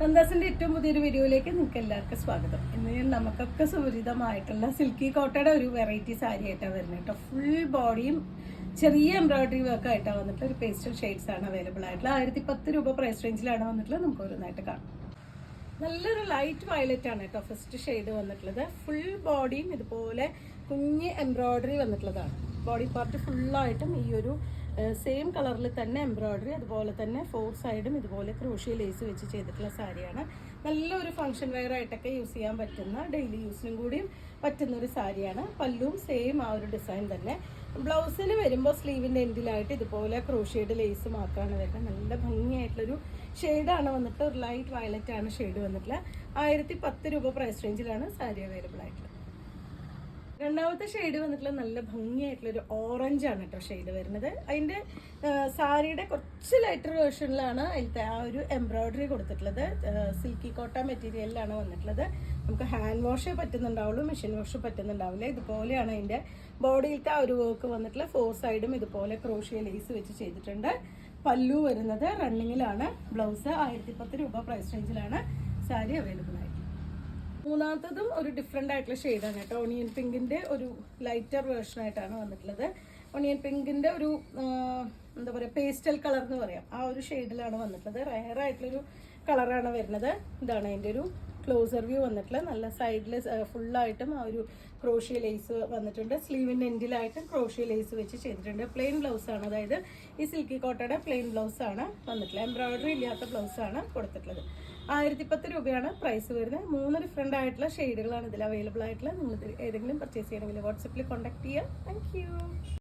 നന്ദാസിന്റെ ഏറ്റവും പുതിയൊരു വീഡിയോയിലേക്ക് നിങ്ങൾക്ക് എല്ലാവർക്കും സ്വാഗതം. ഇന്ന് നമുക്കൊക്കെ സുപരിചിതമായിട്ടുള്ള സിൽക്കി കോട്ടയുടെ ഒരു വെറൈറ്റി സാരി ആയിട്ടാണ് വരുന്നത് കേട്ടോ. ഫുൾ ബോഡിയും ചെറിയ എംബ്രോയിഡറി വർക്ക് ആയിട്ടാണ് വന്നിട്ടുള്ള ഒരു പേസ്റ്റൽ ഷെയ്ഡ്സ് ആണ് അവൈലബിൾ ആയിട്ടുള്ള. 1010 രൂപ പ്രൈസ് റേഞ്ചിലാണ് വന്നിട്ടുള്ളത്. നമുക്ക് ഓരോന്നായിട്ട് കാണാം. നല്ലൊരു ലൈറ്റ് വയലറ്റ് ആണ് കേട്ടോ ഫസ്റ്റ് ഷെയ്ഡ് വന്നിട്ടുള്ളത്. ഫുൾ ബോഡിയും ഇതുപോലെ കുഞ്ഞ് എംബ്രോയിഡറി വന്നിട്ടുള്ളതാണ്. ബോഡി പാർട്ട് ഫുള്ളായിട്ടും ഈ ഒരു സെയിം കളറിൽ തന്നെ എംബ്രോയിഡറി, അതുപോലെ തന്നെ 4 സൈഡും ഇതുപോലെ ക്രോഷ്യ ലേസ് വെച്ച് ചെയ്തിട്ടുള്ള സാരിയാണ്. നല്ലൊരു ഫംഗ്ഷൻ വെയർ ആയിട്ടൊക്കെ യൂസ് ചെയ്യാൻ പറ്റുന്ന, ഡെയിലി യൂസിനും കൂടിയും പറ്റുന്ന ഒരു സാരിയാണ്. പല്ലും സെയിം ആ ഒരു ഡിസൈൻ തന്നെ. ബ്ലൗസിന് വരുമ്പോൾ സ്ലീവിൻ്റെ എൻഡിലായിട്ട് ഇതുപോലെ ക്രോഷ്യയുടെ ലേസ് മാത്രമാണ് വരുന്നത്. നല്ല ഭംഗിയായിട്ടുള്ളൊരു ഷെയ്ഡാണ് വന്നിട്ട്, ഒരു ലൈറ്റ് വയലറ്റ് ആണ് ഷെയ്ഡ് വന്നിട്ടുള്ളത്. 1010 രൂപ പ്രൈസ് റേഞ്ചിലാണ് സാരി അവൈലബിൾ ആയിട്ടുള്ളത്. രണ്ടാമത്തെ ഷെയ്ഡ് വന്നിട്ടുള്ള നല്ല ഭംഗിയായിട്ടുള്ളൊരു ഓറഞ്ച് ആണ് കേട്ടോ ഷെയ്ഡ് വരുന്നത്. അതിൻ്റെ സാരിയുടെ കുറച്ച് ലൈറ്റർ വേർഷനിലാണ് അതിലത്തെ ആ ഒരു എംബ്രോയിഡറി കൊടുത്തിട്ടുള്ളത്. സിൽക്കി കോട്ട മെറ്റീരിയലിലാണ് വന്നിട്ടുള്ളത്. നമുക്ക് ഹാൻഡ് വാഷേ പറ്റുന്നുണ്ടാവുള്ളൂ, മെഷീൻ വാഷ് പറ്റുന്നുണ്ടാവില്ല. ഇതുപോലെയാണ് അതിൻ്റെ ബോഡിയിലത്തെ ആ ഒരു വർക്ക് വന്നിട്ടുള്ള 4 സൈഡും ഇതുപോലെ ക്രോഷ്യ ലേസ് വെച്ച് ചെയ്തിട്ടുണ്ട്. പല്ലു വരുന്നത് റണ്ണിങ്ങിലാണ്. ബ്ലൗസ് 1010 രൂപ പ്രൈസ് റേഞ്ചിലാണ് സാരി അവൈലബിൾ ആയിട്ടുള്ളത്. മൂന്നാമത്തതും ഒരു ഡിഫറെൻ്റ് ആയിട്ടുള്ള ഷെയ്ഡാണ് കേട്ടോ. ഓണിയൻ പിങ്കിൻ്റെ ഒരു ലൈറ്റർ വേർഷൻ ആയിട്ടാണ് വന്നിട്ടുള്ളത്. ഓണിയൻ പിങ്കിൻ്റെ ഒരു എന്താ പറയുക, പേസ്റ്റൽ കളർ എന്ന് പറയാം, ആ ഒരു ഷെയ്ഡിലാണ് വന്നിട്ടുള്ളത്. റയർ ആയിട്ടുള്ളൊരു കളറാണ് വരുന്നത്. ഇതാണ് അതിൻ്റെ ഒരു ക്ലോസർ വ്യൂ വന്നിട്ടുള്ളത്. നല്ല സൈഡിൽ ഫുള്ളായിട്ടും ആ ഒരു ക്രോഷ്യ ലേസ് വന്നിട്ടുണ്ട്. സ്ലീവിൻ്റെ എൻഡിലായിട്ടും ക്രോഷ്യ ലേസ് വെച്ച് ചെയ്തിട്ടുണ്ട്. പ്ലെയിൻ ബ്ലൗസാണ്, അതായത് ഈ സിൽക്കി കോട്ടയുടെ പ്ലെയിൻ ബ്ലൗസാണ് വന്നിട്ടുള്ളത്. എംബ്രോയിഡറി ഇല്ലാത്ത ബ്ലൗസാണ് കൊടുത്തിട്ടുള്ളത്. 1010 രൂപയാണ് പ്രൈസ് വരുന്നത്. 3 ഡിഫറെൻ്റ് ആയിട്ടുള്ള ഷെയ്ഡുകളാണ് ഇതിൽ അവൈലബിൾ ആയിട്ടുള്ളത്. നിങ്ങൾ ഏതെങ്കിലും പർച്ചേസ് ചെയ്യണമെങ്കിൽ വാട്സപ്പിൽ കോൺടാക്ട് ചെയ്യുക. Thank you.